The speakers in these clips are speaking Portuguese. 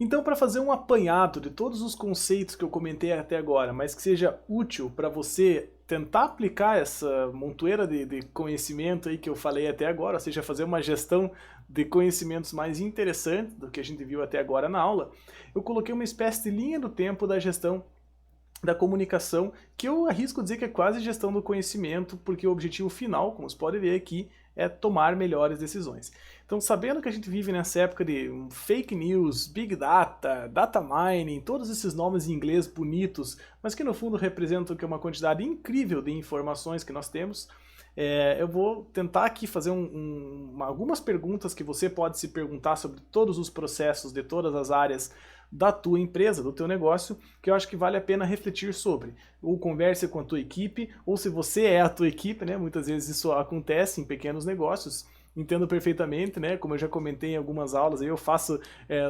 Então, para fazer um apanhado de todos os conceitos que eu comentei até agora, mas que seja útil para você tentar aplicar essa montoeira de conhecimento aí que eu falei até agora, ou seja, fazer uma gestão de conhecimentos mais interessante do que a gente viu até agora na aula, eu coloquei uma espécie de linha do tempo da gestão da comunicação, que eu arrisco dizer que é quase gestão do conhecimento, porque o objetivo final, como você pode ver aqui, é tomar melhores decisões. Então, sabendo que a gente vive nessa época de fake news, big data, data mining, todos esses nomes em inglês bonitos, mas que no fundo representam que é uma quantidade incrível de informações que nós temos, eu vou tentar aqui fazer algumas perguntas que você pode se perguntar sobre todos os processos de todas as áreas da tua empresa, do teu negócio, que eu acho que vale a pena refletir sobre. Ou converse com a tua equipe, ou se você é a tua equipe, né? Muitas vezes isso acontece em pequenos negócios, entendo perfeitamente, né? Como eu já comentei em algumas aulas, eu faço,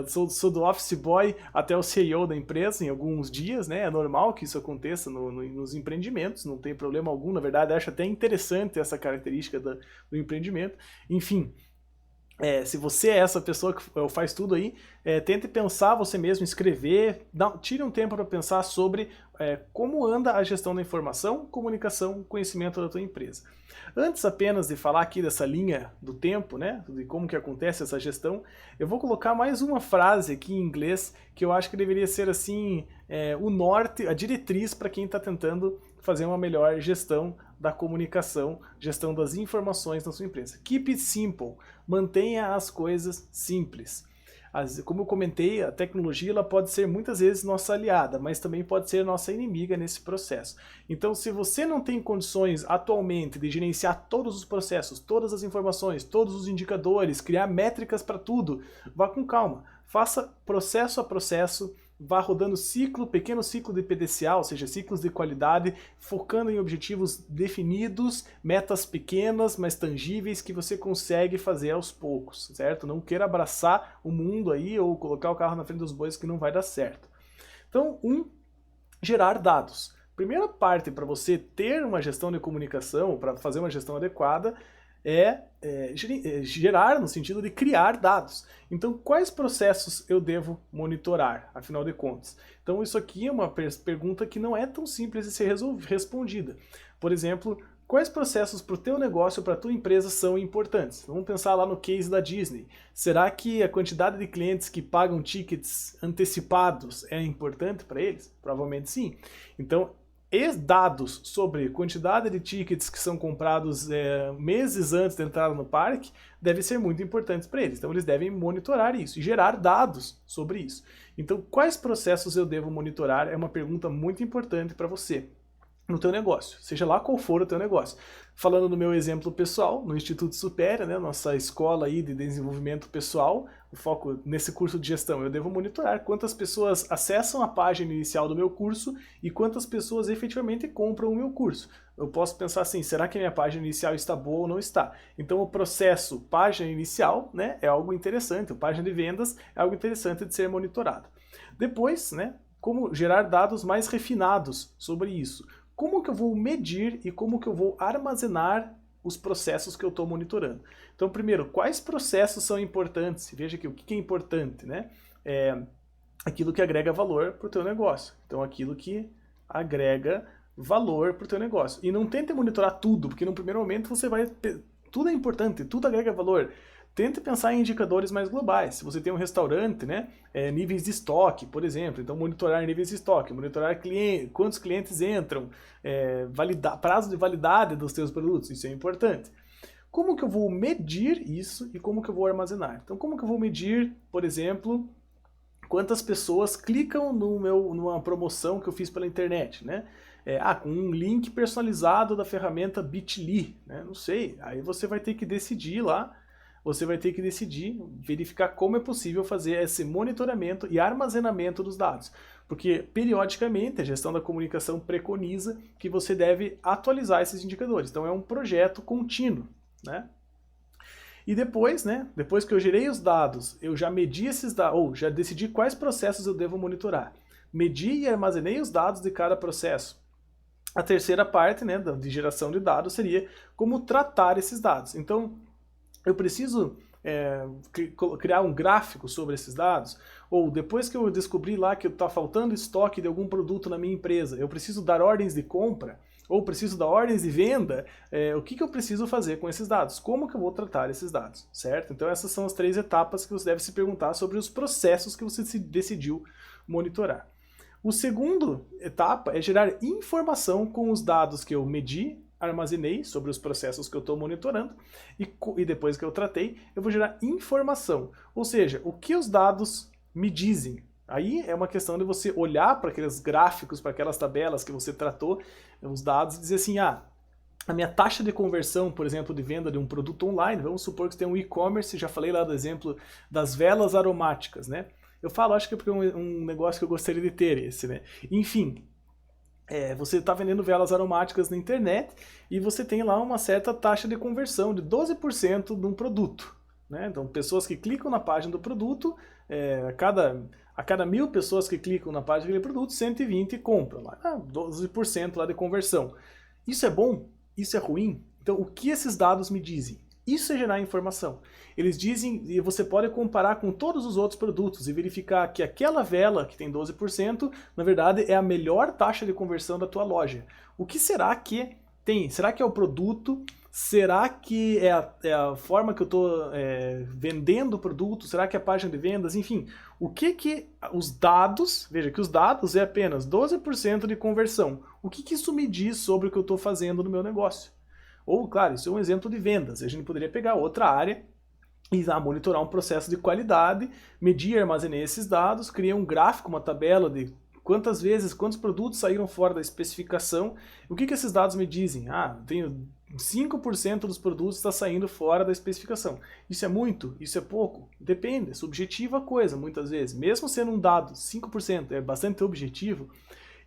sou do office boy até o CEO da empresa em alguns dias, né? É normal que isso aconteça nos empreendimentos, não tem problema algum, na verdade acho até interessante essa característica do empreendimento. Enfim, se você é essa pessoa que faz tudo aí, tente pensar você mesmo, escrever, tire um tempo para pensar sobre como anda a gestão da informação, comunicação, conhecimento da tua empresa. Antes apenas de falar aqui dessa linha do tempo, né, de como que acontece essa gestão, eu vou colocar mais uma frase aqui em inglês que eu acho que deveria ser assim, o norte, a diretriz para quem está tentando fazer uma melhor gestão da comunicação, gestão das informações na sua empresa. Keep it simple. Mantenha as coisas simples. Como eu comentei, a tecnologia ela pode ser muitas vezes nossa aliada, mas também pode ser nossa inimiga nesse processo. Então, se você não tem condições atualmente de gerenciar todos os processos, todas as informações, todos os indicadores, criar métricas para tudo, vá com calma. Faça processo a processo, vá rodando pequeno ciclo de PDCA, ou seja, ciclos de qualidade, focando em objetivos definidos, metas pequenas, mas tangíveis que você consegue fazer aos poucos, certo? Não queira abraçar o mundo aí ou colocar o carro na frente dos bois que não vai dar certo. Então, gerar dados. Primeira parte para você ter uma gestão de comunicação, para fazer uma gestão adequada, gerar no sentido de criar dados. Então, quais processos eu devo monitorar, afinal de contas? Então, isso aqui é uma pergunta que não é tão simples de ser respondida. Por exemplo, quais processos para o teu negócio, para a tua empresa são importantes? Vamos pensar lá no case da Disney. Será que a quantidade de clientes que pagam tickets antecipados é importante para eles? Provavelmente sim. Então, dados sobre quantidade de tickets que são comprados meses antes de entrar no parque devem ser muito importantes para eles. Então eles devem monitorar isso e gerar dados sobre isso. Então quais processos eu devo monitorar é uma pergunta muito importante para você no teu negócio, seja lá qual for o teu negócio. Falando no meu exemplo pessoal, no Instituto Supera, né, nossa escola aí de desenvolvimento pessoal, o foco nesse curso de gestão, eu devo monitorar quantas pessoas acessam a página inicial do meu curso e quantas pessoas efetivamente compram o meu curso. Eu posso pensar assim, será que a minha página inicial está boa ou não está? Então o processo página inicial, né, é algo interessante, a página de vendas é algo interessante de ser monitorado. Depois, né, como gerar dados mais refinados sobre isso. Como que eu vou medir e como que eu vou armazenar os processos que eu estou monitorando. Então, primeiro, quais processos são importantes? Veja aqui o que é importante, né? Aquilo que agrega valor para o teu negócio. Então, aquilo que agrega valor para o teu negócio. E não tente monitorar tudo, porque no primeiro momento você vai... Tudo é importante, tudo agrega valor. Tente pensar em indicadores mais globais. Se você tem um restaurante, né, níveis de estoque, por exemplo, então monitorar níveis de estoque, monitorar quantos clientes entram, prazo de validade dos seus produtos, isso é importante. Como que eu vou medir isso e como que eu vou armazenar? Então, como que eu vou medir, por exemplo, quantas pessoas clicam numa promoção que eu fiz pela internet, né? Com um link personalizado da ferramenta Bitly, né? Não sei, aí você vai ter que decidir lá. Você vai ter que decidir, verificar como é possível fazer esse monitoramento e armazenamento dos dados. Porque, periodicamente, a gestão da comunicação preconiza que você deve atualizar esses indicadores. Então, é um projeto contínuo, né? E depois, né, depois que eu gerei os dados, eu já medi esses dados, ou já decidi quais processos eu devo monitorar. Medi e armazenei os dados de cada processo. A terceira parte, né, de geração de dados seria como tratar esses dados. Então, eu preciso criar um gráfico sobre esses dados? Ou depois que eu descobri lá que está faltando estoque de algum produto na minha empresa, eu preciso dar ordens de compra? Ou preciso dar ordens de venda? O que eu preciso fazer com esses dados? Como que eu vou tratar esses dados, certo? Então essas são as 3 etapas que você deve se perguntar sobre os processos que você decidiu monitorar. O segundo etapa é gerar informação com os dados que eu medi, armazenei sobre os processos que eu estou monitorando e depois que eu tratei, eu vou gerar informação. Ou seja, o que os dados me dizem. Aí é uma questão de você olhar para aqueles gráficos, para aquelas tabelas que você tratou, os dados, e dizer assim, a minha taxa de conversão, por exemplo, de venda de um produto online, vamos supor que você tem um e-commerce, já falei lá do exemplo das velas aromáticas, né? Eu falo, acho que é porque é um negócio que eu gostaria de ter esse, né? Enfim, você está vendendo velas aromáticas na internet e você tem lá uma certa taxa de conversão de 12% de um produto, né? Então, pessoas que clicam na página do produto, a cada 1000 pessoas que clicam na página daquele produto, 120 compram lá, 12% lá de conversão. Isso é bom? Isso é ruim? Então, o que esses dados me dizem? Isso é gerar informação. Eles dizem, e você pode comparar com todos os outros produtos e verificar que aquela vela que tem 12%, na verdade é a melhor taxa de conversão da tua loja. O que será que tem? Será que é o produto? Será que é a forma que eu estou vendendo o produto? Será que é a página de vendas? Enfim, o que os dados, veja que os dados é apenas 12% de conversão. O que isso me diz sobre o que eu estou fazendo no meu negócio? Ou, claro, isso é um exemplo de vendas. A gente poderia pegar outra área e monitorar um processo de qualidade, medir e armazenar esses dados, criar um gráfico, uma tabela de quantos produtos saíram fora da especificação. O que esses dados me dizem? Tenho 5% dos produtos está saindo fora da especificação. Isso é muito? Isso é pouco? Depende, é subjetiva a coisa, muitas vezes. Mesmo sendo um dado, 5% é bastante objetivo,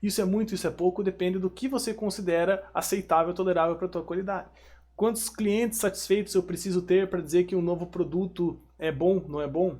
isso é muito, isso é pouco, depende do que você considera aceitável, tolerável para a tua qualidade. Quantos clientes satisfeitos eu preciso ter para dizer que um novo produto é bom, não é bom?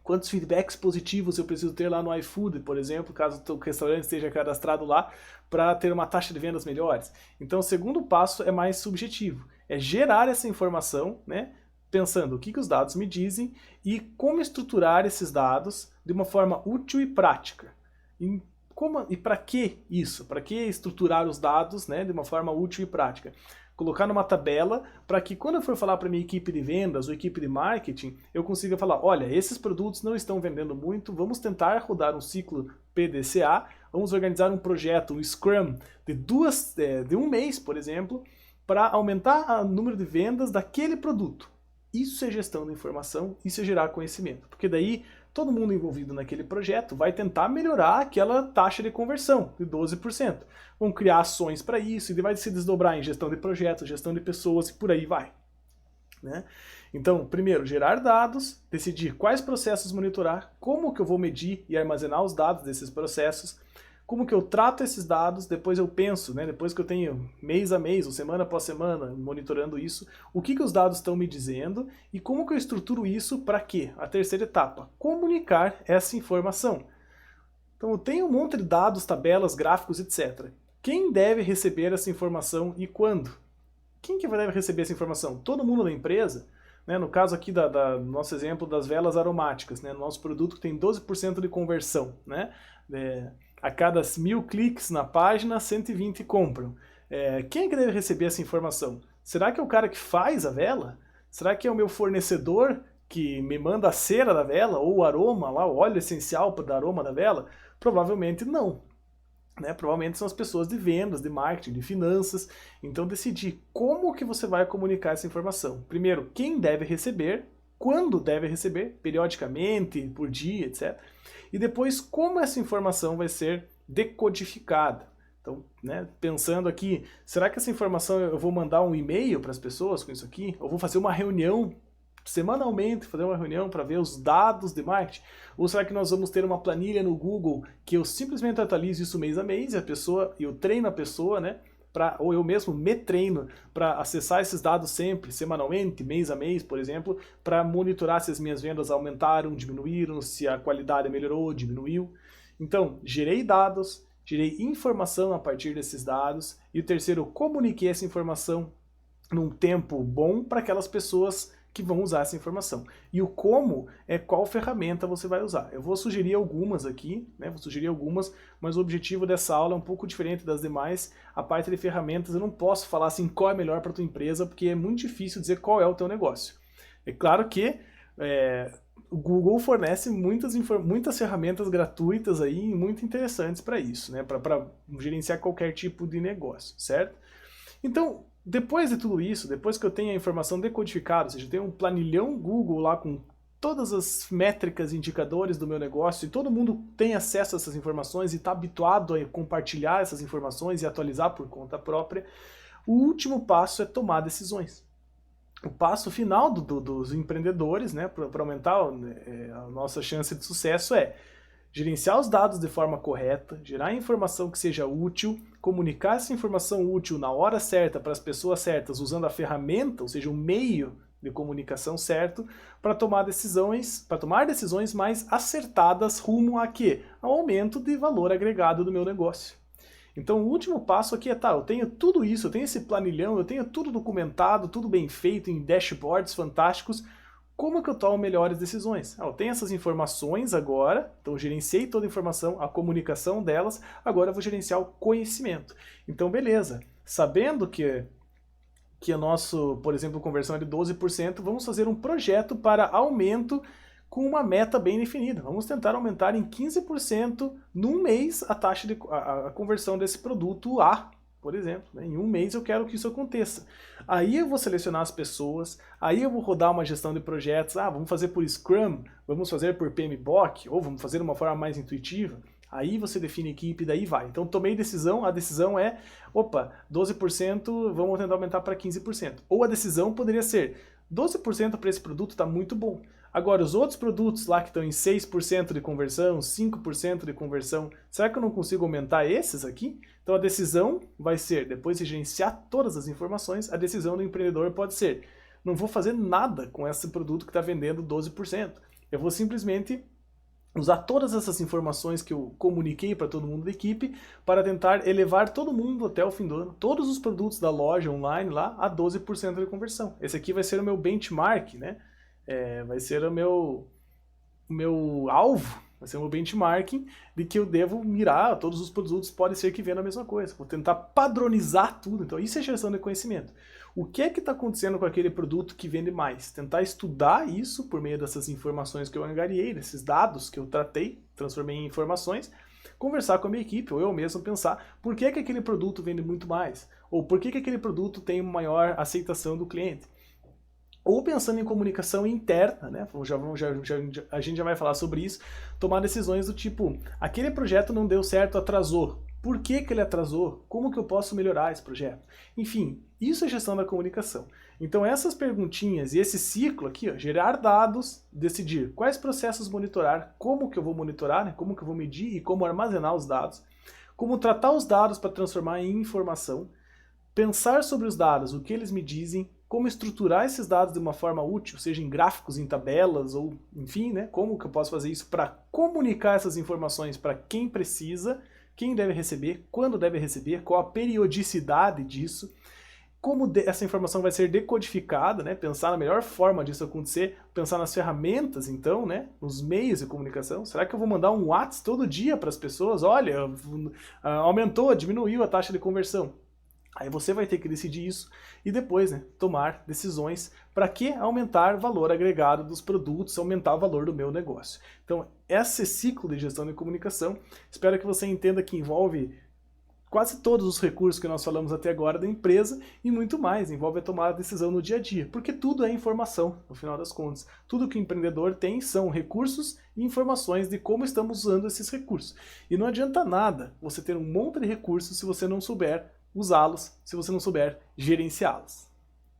Quantos feedbacks positivos eu preciso ter lá no iFood, por exemplo, caso o restaurante esteja cadastrado lá, para ter uma taxa de vendas melhores? Então, o segundo passo é mais subjetivo, é gerar essa informação, né, pensando o que os dados me dizem e como estruturar esses dados de uma forma útil e prática. E para que isso? Para que estruturar os dados, né, de uma forma útil e prática? Colocar numa tabela para que quando eu for falar para minha equipe de vendas ou equipe de marketing, eu consiga falar, olha, esses produtos não estão vendendo muito, vamos tentar rodar um ciclo PDCA, vamos organizar um projeto, um Scrum, de um mês, por exemplo, para aumentar o número de vendas daquele produto. Isso é gestão da informação, isso é gerar conhecimento, porque daí todo mundo envolvido naquele projeto vai tentar melhorar aquela taxa de conversão de 12%. Vão criar ações para isso e vai se desdobrar em gestão de projetos, gestão de pessoas e por aí vai, né? Então, primeiro, gerar dados, decidir quais processos monitorar, como que eu vou medir e armazenar os dados desses processos, como que eu trato esses dados, depois eu penso, né, depois que eu tenho mês a mês ou semana após semana monitorando isso, o que os dados estão me dizendo e como que eu estruturo isso para quê? A terceira etapa, comunicar essa informação. Então eu tenho um monte de dados, tabelas, gráficos, etc. Quem deve receber essa informação e quando? Quem que deve receber essa informação? Todo mundo da empresa? Né, no caso aqui nosso exemplo das velas aromáticas, né, nosso produto que tem 12% de conversão, né? A cada 1000 cliques na página, 120 compram. Quem é que deve receber essa informação? Será que é o cara que faz a vela? Será que é o meu fornecedor que me manda a cera da vela ou o aroma, lá, o óleo essencial para dar aroma da vela? Provavelmente não. Né? Provavelmente são as pessoas de vendas, de marketing, de finanças. Então decidir como que você vai comunicar essa informação. Primeiro, quem deve receber, quando deve receber, periodicamente, por dia, etc. E depois, como essa informação vai ser decodificada. Então, né, pensando aqui, será que essa informação eu vou mandar um e-mail para as pessoas com isso aqui? Ou vou fazer uma reunião semanalmente, fazer uma reunião para ver os dados de marketing? Ou será que nós vamos ter uma planilha no Google que eu simplesmente atualizo isso mês a mês e eu treino a pessoa, né? Ou eu mesmo me treino para acessar esses dados sempre, semanalmente, mês a mês, por exemplo, para monitorar se as minhas vendas aumentaram, diminuíram, se a qualidade melhorou, diminuiu. Então, gerei dados, gerei informação a partir desses dados, e o terceiro, comuniquei essa informação num tempo bom para aquelas pessoas que vão usar essa informação. E o como é qual ferramenta você vai usar. Eu vou sugerir algumas aqui, né? Vou sugerir algumas, mas o objetivo dessa aula é um pouco diferente das demais. A parte de ferramentas eu não posso falar assim qual é melhor para a tua empresa, porque é muito difícil dizer qual é o teu negócio. É claro que o Google fornece muitas ferramentas gratuitas aí, muito interessantes para isso, né? Para gerenciar qualquer tipo de negócio, certo? Então, depois de tudo isso, depois que eu tenho a informação decodificada, ou seja, eu tenho um planilhão Google lá com todas as métricas e indicadores do meu negócio, e todo mundo tem acesso a essas informações e está habituado a compartilhar essas informações e atualizar por conta própria, o último passo é tomar decisões. O passo final dos empreendedores, né, para aumentar a nossa chance de sucesso é gerenciar os dados de forma correta, gerar informação que seja útil, comunicar essa informação útil na hora certa para as pessoas certas, usando a ferramenta, ou seja, o meio de comunicação certo, para tomar decisões mais acertadas rumo a quê? Ao aumento de valor agregado do meu negócio. Então o último passo aqui é, eu tenho tudo isso, eu tenho esse planilhão, eu tenho tudo documentado, tudo bem feito em dashboards fantásticos, como é que eu tomo melhores decisões? Eu tenho essas informações agora, então eu gerenciei toda a informação, a comunicação delas, agora eu vou gerenciar o conhecimento. Então beleza, sabendo que a nosso, por exemplo, conversão é de 12%, vamos fazer um projeto para aumento com uma meta bem definida. Vamos tentar aumentar em 15% num mês a taxa de a conversão desse produto A, por exemplo. Em um mês eu quero que isso aconteça. Aí eu vou selecionar as pessoas, aí eu vou rodar uma gestão de projetos, vamos fazer por Scrum, vamos fazer por PMBOK, ou vamos fazer de uma forma mais intuitiva. Aí você define equipe e daí vai. Então tomei decisão, a decisão é, 12%, vamos tentar aumentar para 15%. Ou a decisão poderia ser, 12% para esse produto está muito bom. Agora, os outros produtos lá que estão em 6% de conversão, 5% de conversão, será que eu não consigo aumentar esses aqui? Então a decisão vai ser, depois de gerenciar todas as informações, a decisão do empreendedor pode ser, não vou fazer nada com esse produto que está vendendo 12%. Eu vou simplesmente usar todas essas informações que eu comuniquei para todo mundo da equipe para tentar elevar todo mundo até o fim do ano, todos os produtos da loja online lá a 12% de conversão. Esse aqui vai ser o meu benchmark, né? Vai ser o meu alvo, vai ser o meu benchmarking de que eu devo mirar, todos os produtos pode ser que vendam a mesma coisa. Vou tentar padronizar tudo, então isso é gestão de conhecimento. O que é que está acontecendo com aquele produto que vende mais? Tentar estudar isso por meio dessas informações que eu angariei, desses dados que eu tratei, transformei em informações, conversar com a minha equipe, ou eu mesmo pensar por que aquele produto vende muito mais, ou por que aquele produto tem maior aceitação do cliente. Ou pensando em comunicação interna, né? A gente já vai falar sobre isso, tomar decisões do tipo, aquele projeto não deu certo, atrasou. Por que ele atrasou? Como que eu posso melhorar esse projeto? Enfim, isso é gestão da comunicação. Então essas perguntinhas e esse ciclo aqui, gerar dados, decidir quais processos monitorar, como que eu vou monitorar, né? Como que eu vou medir e como armazenar os dados, como tratar os dados para transformar em informação, pensar sobre os dados, o que eles me dizem, como estruturar esses dados de uma forma útil, seja em gráficos, em tabelas, ou enfim, né? Como que eu posso fazer isso para comunicar essas informações para quem precisa, quem deve receber, quando deve receber, qual a periodicidade disso, como essa informação vai ser decodificada, né? Pensar na melhor forma disso acontecer, pensar nas ferramentas, então, né? Nos meios de comunicação. Será que eu vou mandar um WhatsApp todo dia para as pessoas? Olha, aumentou, diminuiu a taxa de conversão. Aí você vai ter que decidir isso e depois, né, tomar decisões para que aumentar o valor agregado dos produtos, aumentar o valor do meu negócio. Então, esse ciclo de gestão de comunicação, espero que você entenda que envolve quase todos os recursos que nós falamos até agora da empresa e muito mais, envolve a tomar a decisão no dia a dia, porque tudo é informação, no final das contas. Tudo que o empreendedor tem são recursos e informações de como estamos usando esses recursos. E não adianta nada você ter um monte de recursos se você não souber usá-los, se você não souber gerenciá-los.